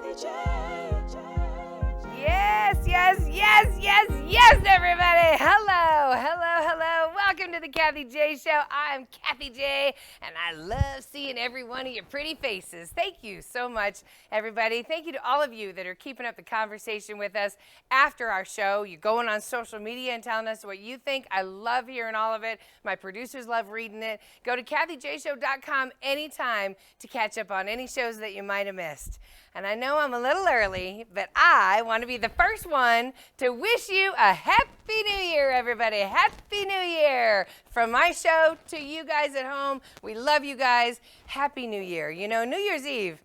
Kathie J. Yes, everybody. Hello. Welcome to the Kathie J Show. I'm Kathie J, and I love seeing every one of your pretty faces. Thank you so much, everybody. Thank you to all of you that are keeping up the conversation with us after our show. You're going on social media and telling us what you think. I love hearing all of it. My producers love reading it. Go to KathieJShow.com anytime to catch up on any shows that you might have missed. And I know I'm a little early, but I want to be the first one to wish you a Happy New Year, everybody. Happy New Year. From my show to you guys at home, we love you guys. Happy New Year. You know, New Year's Eve,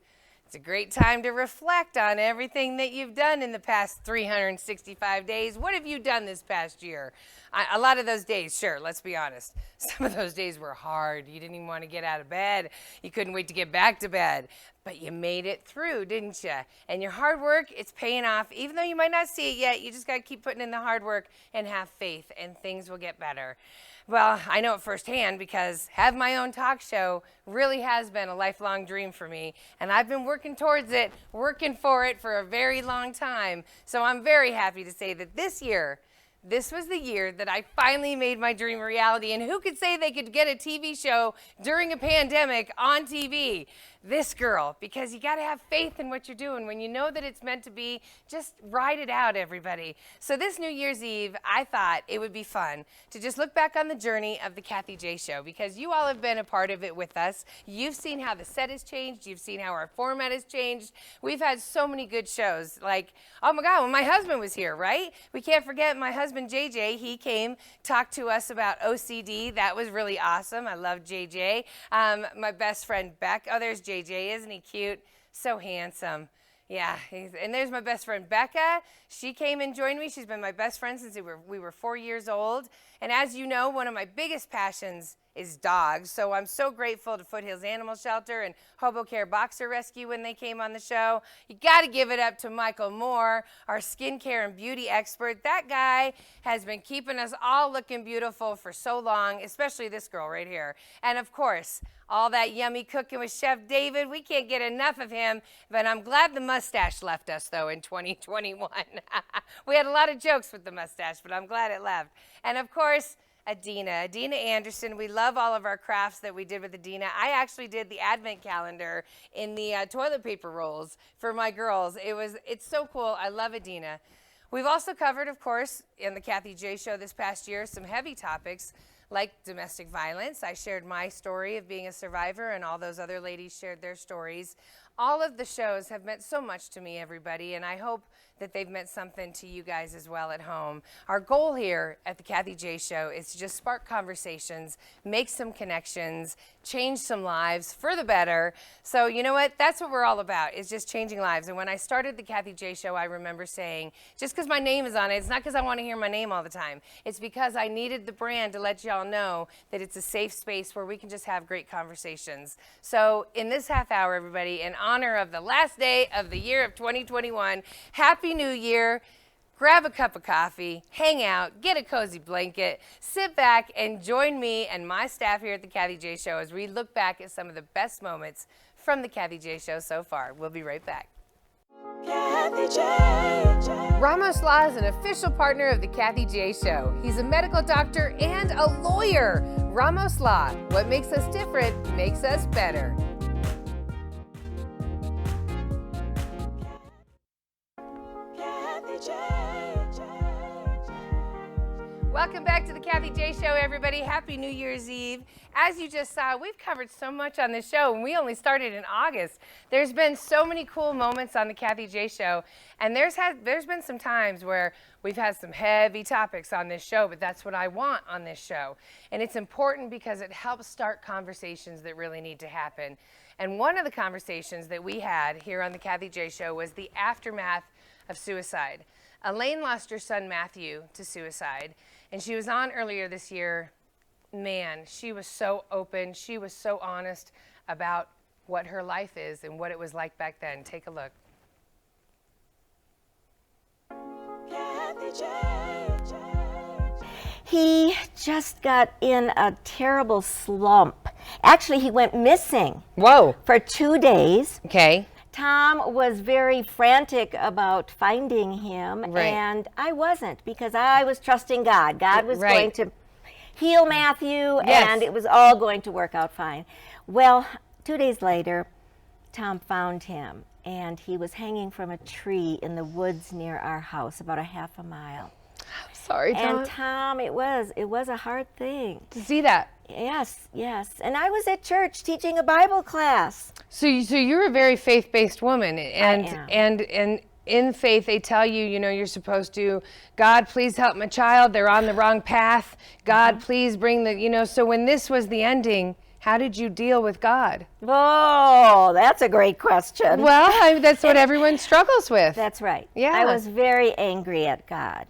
it's a great time to reflect on everything that you've done in the past 365 days. What have you done this past year? A lot of those days, sure, let's be honest. Some of those days were hard. You didn't even want to get out of bed. You couldn't wait to get back to bed. But you made it through, didn't you? And your hard work, it's paying off. Even though you might not see it yet, you just got to keep putting in the hard work and have faith, and things will get better. Well, I know it firsthand because have my own talk show really has been a lifelong dream for me, and I've been working towards it, working for it for a very long time. So I'm very happy to say that this year, this was the year that I finally made my dream a reality. And who could say they could get a TV show during a pandemic on TV? This girl, because you got to have faith in what you're doing. When you know that it's meant to be, just ride it out, everybody. So this New Year's Eve, I thought it would be fun to just look back on the journey of the Kathie J Show, because you all have been a part of it with us. You've seen how the set has changed. You've seen how our format has changed. We've had so many good shows. Like, oh my God, when my husband was here, right? We can't forget my husband, JJ. He came, talked to us about OCD. That was really awesome. I love JJ. My best friend, Beck. Oh, there's JJ. Isn't he cute? So handsome. Yeah, and there's my best friend, Becca. She came and joined me. She's been my best friend since we were 4 years old. And as you know, one of my biggest passions is dogs. So I'm so grateful to Foothills Animal Shelter and Hobo Care Boxer Rescue when they came on the show. You got to give it up to Michael Moore, our skincare and beauty expert. That guy has been keeping us all looking beautiful for so long, especially this girl right here. And of course, all that yummy cooking with Chef David. We can't get enough of him, but I'm glad the mustache left us, though, in 2021. We had a lot of jokes with the mustache, but I'm glad it left. And of course, Adina Anderson. We love all of our crafts that we did with Adina. I actually did the advent calendar in the toilet paper rolls for my girls. It's so cool. I love Adina. We've also covered, of course, in the Kathie J Show this past year, some heavy topics like domestic violence. I shared my story of being a survivor, and all those other ladies shared their stories. All of the shows have meant so much to me, everybody, and I hope that they've meant something to you guys as well at home. Our goal here at the Kathie J Show is to just spark conversations, make some connections, change some lives for the better. So you know what? That's what we're all about, is just changing lives. And when I started the Kathie J Show, I remember saying, just because my name is on it, it's not because I want to hear my name all the time. It's because I needed the brand to let y'all know that it's a safe space where we can just have great conversations. So in this half hour, everybody, in honor of the last day of the year of 2021, Happy New Year. Grab a cup of coffee, hang out, get a cozy blanket, sit back, and join me and my staff here at the Kathie J Show as we look back at some of the best moments from the Kathie J Show so far. We'll be right back. Kathie J. Ramos Law is an official partner of the Kathie J Show. He's a medical doctor and a lawyer. Ramos Law, what makes us different makes us better. Welcome back to the Kathie J Show, everybody. Happy New Year's Eve. As you just saw, we've covered so much on this show, and we only started in August. There's been so many cool moments on the Kathie J Show, and there's been some times where we've had some heavy topics on this show, but that's what I want on this show. And it's important because it helps start conversations that really need to happen. And one of the conversations that we had here on the Kathie J Show was the aftermath of suicide. Elaine lost her son Matthew to suicide, and she was on earlier this year. Man, she was so open, she was so honest about what her life is and what it was like back then. Take a look. Kathie J. He just got in a terrible slump. Actually, he went missing Whoa. for 2 days. Okay. Tom was very frantic about finding him, Right. and I wasn't, because I was trusting God. God was Right. going to heal Matthew, Yes. and it was all going to work out fine. Well, 2 days later, Tom found him, and he was hanging from a tree in the woods near our house, about a half a mile. Sorry, Tom. And Tom, it was a hard thing. To see that. Yes, yes. And I was at church teaching a Bible class. So you're a very faith-based woman, and am. and in faith they tell you, you're supposed to, God, please help my child. They're on the wrong path. God, please bring the, So when this was the ending, how did you deal with God? Oh, that's a great question. Well, that's what everyone struggles with. That's right. Yeah. I was very angry at God.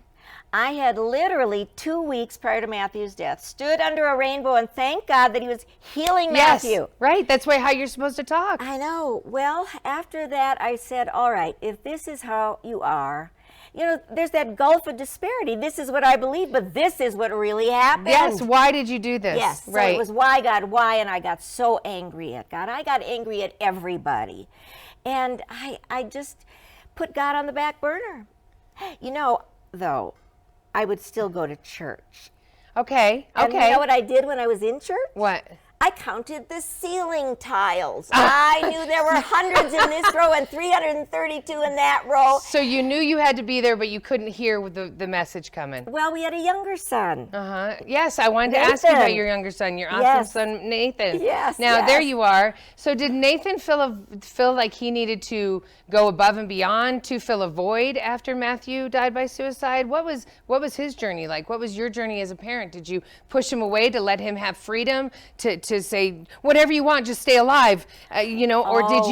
I had literally 2 weeks prior to Matthew's death stood under a rainbow and thanked God that he was healing Matthew. Yes, right. That's how you're supposed to talk. I know. Well, after that, I said, all right, if this is how you are, there's that gulf of disparity. This is what I believe, but this is what really happened. Yes. Why did you do this? Yes. Right. So it was why, God, why? And I got so angry at God. I got angry at everybody. And I just put God on the back burner. Though, I would still go to church. Okay. And Okay. you know what I did when I was in church? What? I counted the ceiling tiles. I knew there were hundreds in this row and 332 in that row. So you knew you had to be there, but you couldn't hear the message coming. Well, we had a younger son. Yes, I wanted to ask you about Nathan. your younger son, your awesome Yes. son, Nathan. Yes, Now, yes. there you are. So did Nathan feel like he needed to go above and beyond to fill a void after Matthew died by suicide? What was his journey like? What was your journey as a parent? Did you push him away to let him have freedom to say, whatever you want, just stay alive, or did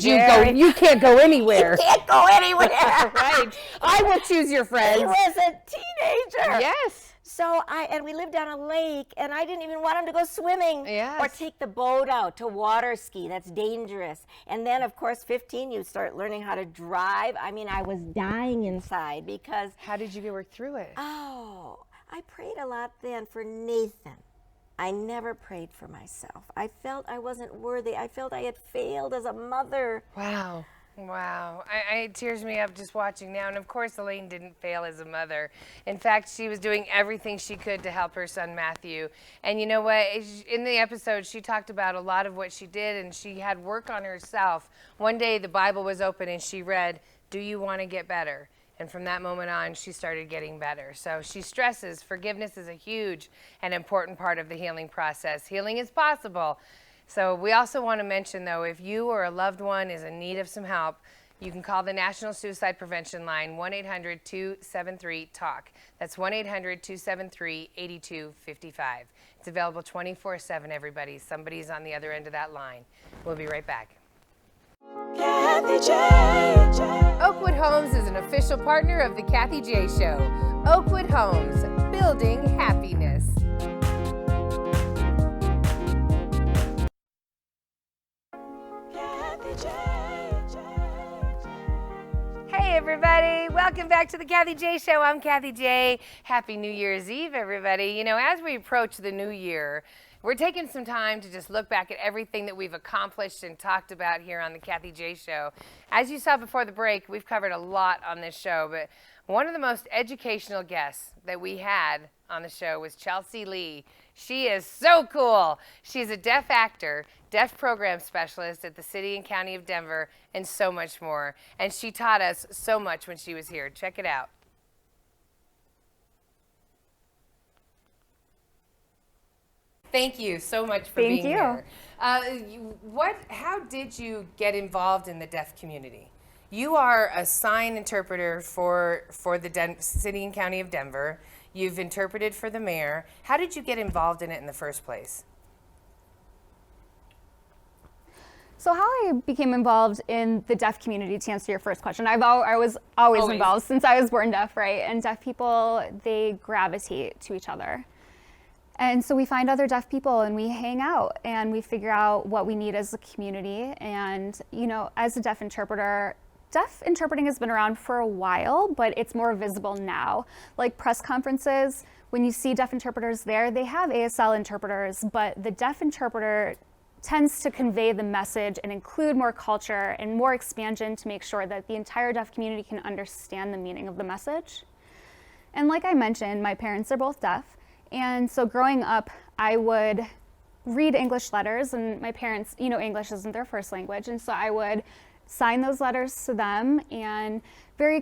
you go, you can't go anywhere? You can't go anywhere. Right. I will choose your friends. He was a teenager. Yes. So we lived on a lake, and I didn't even want him to go swimming Yes. or take the boat out to water ski. That's dangerous. And then, of course, 15, you start learning how to drive. I mean, I was dying inside because, How did you work through it? I prayed a lot then for Nathan. I never prayed for myself. I felt I wasn't worthy. I felt I had failed as a mother. Wow. It tears me up just watching now. And of course, Elaine didn't fail as a mother. In fact, she was doing everything she could to help her son, Matthew. And you know what? In the episode, she talked about a lot of what she did, and she had work on herself. One day, the Bible was open, and she read, "Do you want to get better?" And from that moment on, she started getting better. So she stresses forgiveness is a huge and important part of the healing process. Healing is possible. So we also want to mention, though, if you or a loved one is in need of some help, you can call the National Suicide Prevention Line, 1-800-273-TALK. That's 1-800-273-8255. It's available 24/7, everybody. Somebody's on the other end of that line. We'll be right back. Kathie J. Oakland Homes is an official partner of the Kathie J Show. Oakland Homes, building happiness. Kathie J. Hey everybody, welcome back to the Kathie J Show. I'm Kathie J. Happy New Year's Eve, everybody. As we approach the new year, we're taking some time to just look back at everything that we've accomplished and talked about here on the Kathie J Show. As you saw before the break, we've covered a lot on this show, but one of the most educational guests that we had on the show was Chelsea Lee. She is so cool. She's a deaf actor, deaf program specialist at the City and County of Denver, and so much more. And she taught us so much when she was here. Check it out. Thank you so much for being here. How did you get involved in the deaf community? You are a sign interpreter for the City and County of Denver. You've interpreted for the mayor. How did you get involved in it in the first place? So how I became involved in the deaf community, to answer your first question, I was always involved since I was born deaf, right? And deaf people, they gravitate to each other. And so we find other deaf people and we hang out and we figure out what we need as a community. And, as a deaf interpreting has been around for a while, but it's more visible now. Like press conferences, when you see deaf interpreters there, they have ASL interpreters, but the deaf interpreter tends to convey the message and include more culture and more expansion to make sure that the entire deaf community can understand the meaning of the message. And like I mentioned, my parents are both deaf. And so growing up, I would read English letters, and my parents, English isn't their first language. And so I would sign those letters to them, and very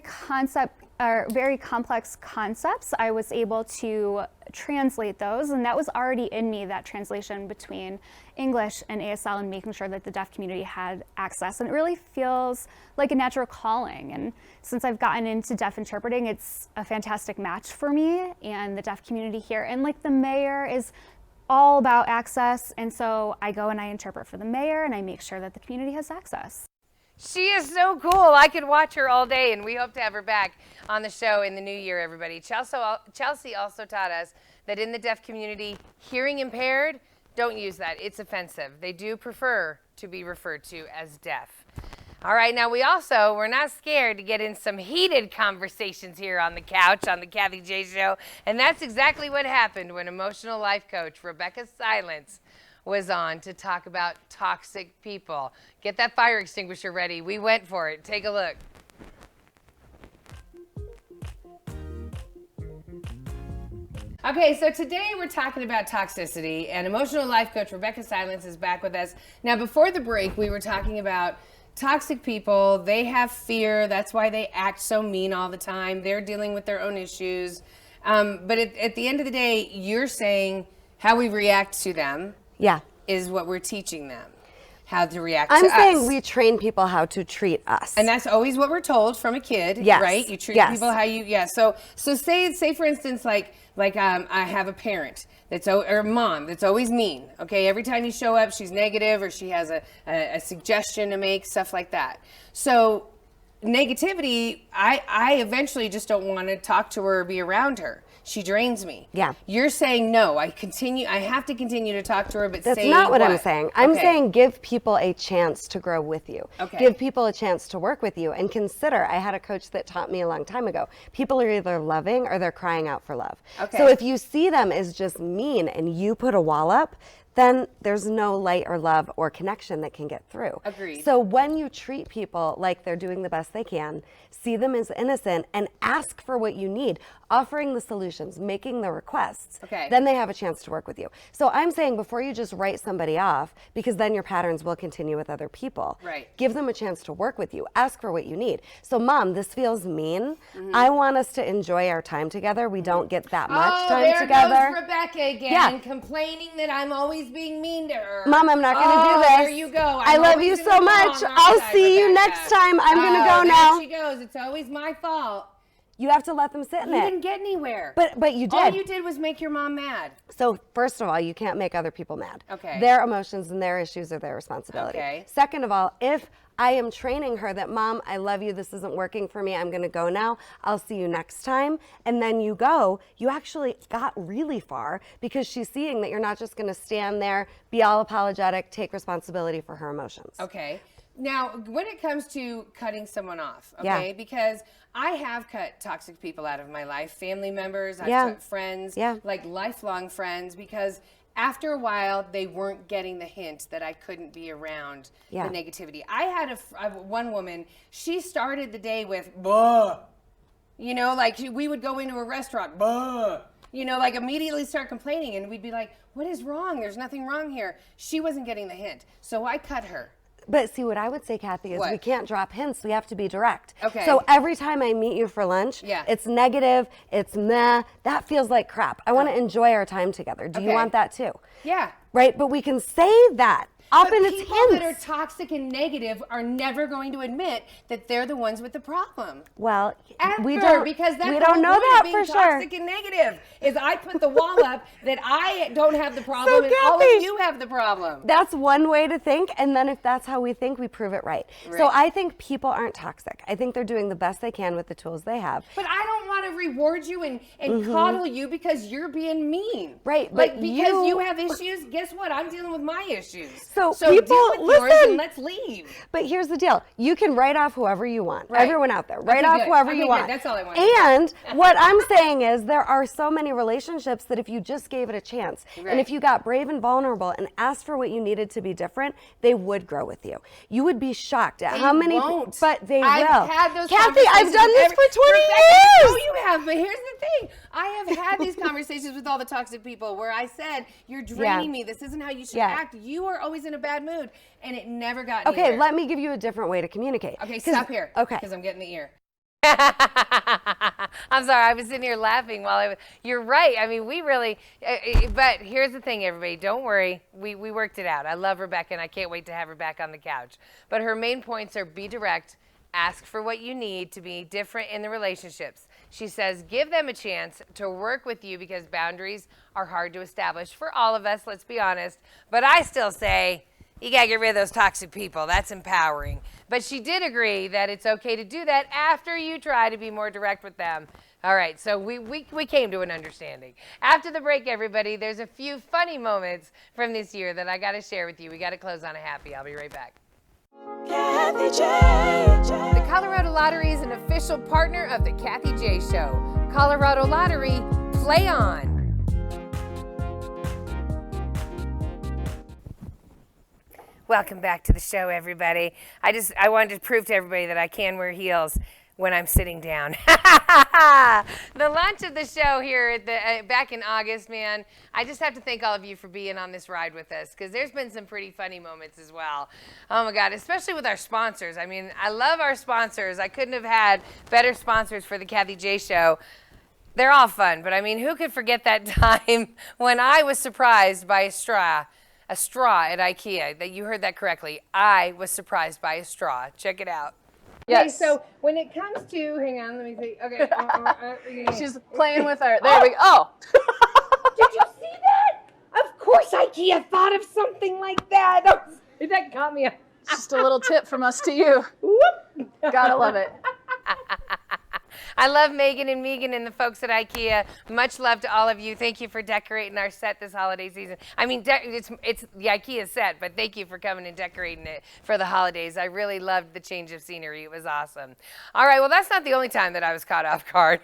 complex concepts, I was able to translate those, and that was already in me, that translation between English and ASL, and making sure that the deaf community had access. And it really feels like a natural calling. And since I've gotten into deaf interpreting, it's a fantastic match for me and the deaf community here. And like the mayor is all about access, and so I go and I interpret for the mayor, and I make sure that the community has access. She is so cool. I could watch her all day, and we hope to have her back on the show in the new year, everybody. Chelsea also taught us that in the deaf community, hearing impaired, don't use that. It's offensive. They do prefer to be referred to as deaf. All right, now we're not scared to get in some heated conversations here on the couch on the Kathie J Show, and that's exactly what happened when emotional life coach Rebecca Silence was on to talk about toxic people. Get that fire extinguisher ready. We went for it. Take a look. Okay, so today we're talking about toxicity, and emotional life coach Rebecca Silence is back with us. Now, before the break, we were talking about toxic people. They have fear. That's why they act so mean all the time. They're dealing with their own issues. But at the end of the day, you're saying how we react to them is what we're teaching them, how to react to us. I'm saying we train people how to treat us. And that's always what we're told from a kid, right? You treat people how you, So say for instance, like I have a parent or mom that's always mean. Okay, every time you show up, she's negative, or she has a suggestion to make, stuff like that. So negativity, I eventually just don't want to talk to her or be around her. She drains me. Yeah. You're saying no. I have to continue to talk to her, but that's not what I'm saying. I'm saying give people a chance to grow with you. Okay. Give people a chance to work with you, and consider. I had a coach that taught me a long time ago. People are either loving or they're crying out for love. Okay. So if you see them as just mean and you put a wall up, then there's no light or love or connection that can get through. Agreed. So when you treat people like they're doing the best they can, see them as innocent, and ask for what you need, offering the solutions, making the requests, then they have a chance to work with you. So I'm saying before you just write somebody off, because then your patterns will continue with other people, give them a chance to work with you, ask for what you need. So Mom, this feels mean. I want us to enjoy our time together. We don't get that much time together. There goes Rebecca again, complaining that I'm always being mean to her. Mom, I'm not going to do this. There you go. I love you so much. I'll see you next time. I'm going to go now. There she goes. It's always my fault. You have to let them sit in it. You didn't get anywhere. But you did. All you did was make your mom mad. So first of all, you can't make other people mad. Okay. Their emotions and their issues are their responsibility. Okay. Second of all, if I am training her that, Mom, I love you, this isn't working for me, I'm gonna go now, I'll see you next time, and then you go, you actually got really far, because she's seeing that you're not just gonna stand there, be all apologetic, take responsibility for her emotions. Okay. Now, when it comes to cutting someone off, because I have cut toxic people out of my life, family members, I've cut friends, like lifelong friends, because after a while, they weren't getting the hint that I couldn't be around the negativity. I had one woman, she started the day with, "Buh." You know, like we would go into a restaurant, "Buh." You know, like immediately start complaining, and we'd be like, "What is wrong? There's nothing wrong here." She wasn't getting the hint, so I cut her. But see, what I would say, Kathie, is we can't drop hints. We have to be direct. Okay. So every time I meet you for lunch, it's negative, it's meh, that feels like crap. I want to enjoy our time together. Do you want that too? Yeah. Right? But we can say that. Often it's hints. People that are toxic and negative are never going to admit that they're the ones with the problem. Well, we don't know that for sure. Toxic and negative is I put the wall up that I don't have the problem, and all of you have the problem. That's one way to think, and then if that's how we think, we prove it right. So I think people aren't toxic. I think they're doing the best they can with the tools they have. But I don't want to reward you and coddle you because you're being mean. Right, Like, but because you have issues, guess what? I'm dealing with my issues. So deal people, with yours listen. and let's leave. But here's the deal. You can write off whoever you want. Right. Everyone out there. Write Okay, off good. whoever Okay, you good. want. That's all I want. And what I'm saying is there are so many relationships that if you just gave it a chance, and if you got brave and vulnerable and asked for what you needed to be different, they would grow with you. You would be shocked at how many, but they will. I've had those Kathie, I've conversations done this with for 20 No, years. you have, but here's the thing. I have had these conversations with all the toxic people where I said, you're draining me. This isn't how you should act. You are always in a bad mood. And it never got anywhere. Okay, let me give you a different way to communicate. Okay, stop here. Okay. Because I'm getting the ear. I'm sorry, I was sitting here laughing while I was, you're right. I mean, we really, but here's the thing, everybody, don't worry. We worked it out. I love Rebecca and I can't wait to have her back on the couch. But her main points are be direct, ask for what you need to be different in the relationships. She says, give them a chance to work with you because boundaries are hard to establish for all of us, let's be honest. But I still say, you gotta get rid of those toxic people. That's empowering. But she did agree that it's okay to do that after you try to be more direct with them. All right, so we came to an understanding. After the break, everybody, there's a few funny moments from this year that I gotta share with you. We gotta close on a happy. I'll be right back. Kathie J. The Colorado Lottery is an official partner of the Kathie J Show. Colorado Lottery, play on. Welcome back to the show, everybody. I wanted to prove to everybody that I can wear heels when I'm sitting down. The launch of the show here at the back in August, man, I just have to thank all of you for being on this ride with us because there's been some pretty funny moments as well. Oh my God, especially with our sponsors. I mean, I love our sponsors. I couldn't have had better sponsors for the Kathie J Show. They're all fun, but I mean, who could forget that time when I was surprised by a straw at IKEA? That you heard that correctly. I was surprised by a straw. Check it out. Yes. Okay, so when it comes to, hang on, let me see. Okay. She's playing with her. There we go. Oh. Did you see that? Of course IKEA thought of something like that. That got me. Just a little tip from us to you. Whoop. Gotta love it. I love Megan and Megan and the folks at IKEA. Much love to all of you. Thank you for decorating our set this holiday season. I mean, it's the IKEA set, but thank you for coming and decorating it for the holidays. I really loved the change of scenery. It was awesome. All right, well, that's not the only time that I was caught off guard.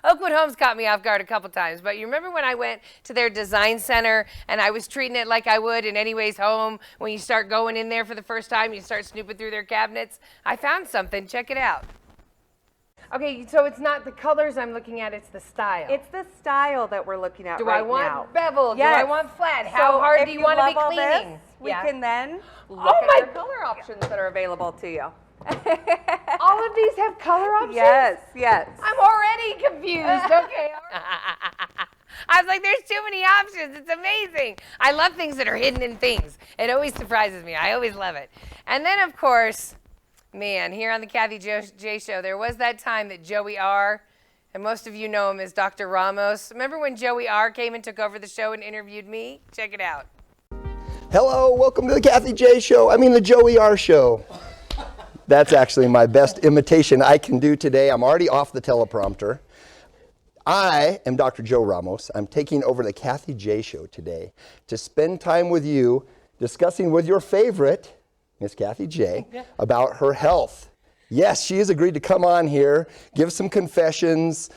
Oakland Homes caught me off guard a couple times, but you remember when I went to their design center and I was treating it like I would in Anyways Home? When you start going in there for the first time, you start snooping through their cabinets. I found something. Check it out. Okay, so it's not the colors I'm looking at, it's the style. It's the style that we're looking at Do right I want now. beveled? Yes. Do I want flat? How hard if do you want to be love all cleaning? This, we can then look Oh at your color options that are available to you. All of these have color options? Yes, yes. I'm already confused. Okay. I was like, there's too many options. It's amazing. I love things that are hidden in things. It always surprises me. I always love it. And then, of course, man, here on the Kathie J Show, there was that time that Joey R., and most of you know him as Dr. Ramos. Remember when Joey R. came and took over the show and interviewed me? Check it out. Hello, welcome to the Kathie J Show. I mean the Joey R. Show. That's actually my best imitation I can do today. I'm already off the teleprompter. I am Dr. Joe Ramos. I'm taking over the Kathie J Show today to spend time with you discussing with your favorite, Miss Kathie J, about her health. Yes, she has agreed to come on here, give some confessions.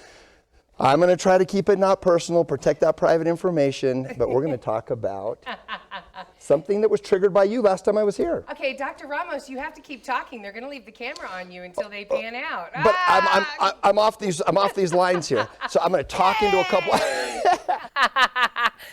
I'm going to try to keep it not personal, protect that private information, but we're going to talk about something that was triggered by you last time I was here. Okay, Dr. Ramos, you have to keep talking. They're going to leave the camera on you until they pan out. But I'm off these lines here. So I'm going to talk into a couple.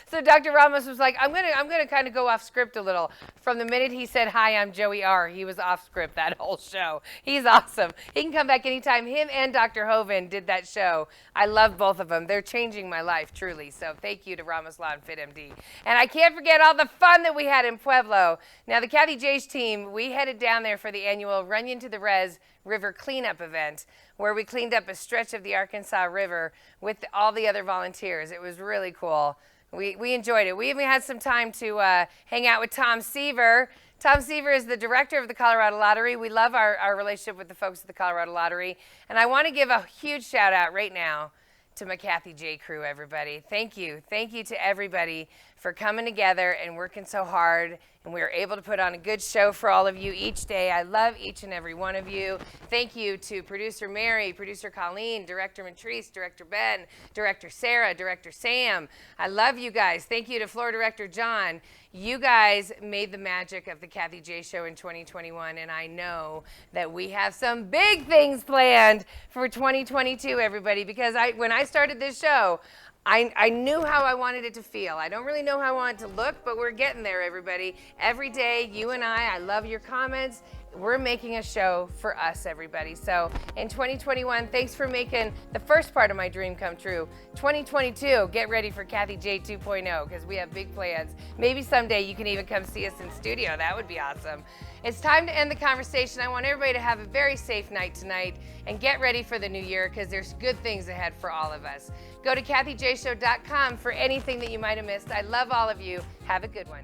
So Dr. Ramos was like, I'm gonna kind of go off script a little. From the minute he said, hi, I'm Joey R., he was off script that whole show. He's awesome. He can come back anytime. Him and Dr. Hovind did that show. I love both of them. They're changing my life, truly. So thank you to Ramos Law and Fit MD. And I can't forget all the fun that we had in Pueblo. Now, the Kathie J's team, we headed down there for the annual Runyon to the Res River Cleanup event, where we cleaned up a stretch of the Arkansas River with all the other volunteers. It was really cool. We enjoyed it. We even had some time to hang out with Tom Seaver. Tom Seaver is the director of the Colorado Lottery. We love our relationship with the folks at the Colorado Lottery. And I want to give a huge shout out right now to my Kathie J crew, everybody. Thank you. Thank you to everybody for coming together and working so hard. And we were able to put on a good show for all of you each day. I love each and every one of you. Thank you to producer Mary, producer Colleen, director Matrice, director Ben, director Sarah, director Sam. I love you guys. Thank you to floor director John. You guys made the magic of the Kathie J Show in 2021, and I know that we have some big things planned for 2022, everybody, because when I started this show, I knew how I wanted it to feel. I don't really know how I want it to look, but we're getting there, everybody. Every day, you and I love your comments. We're making a show for us, everybody. So in 2021, thanks for making the first part of my dream come true. 2022, get ready for Kathie J 2.0 because we have big plans. Maybe someday you can even come see us in studio. That would be awesome. It's time to end the conversation. I want everybody to have a very safe night tonight and get ready for the new year because there's good things ahead for all of us. Go to KathieJShow.com for anything that you might have missed. I love all of you. Have a good one.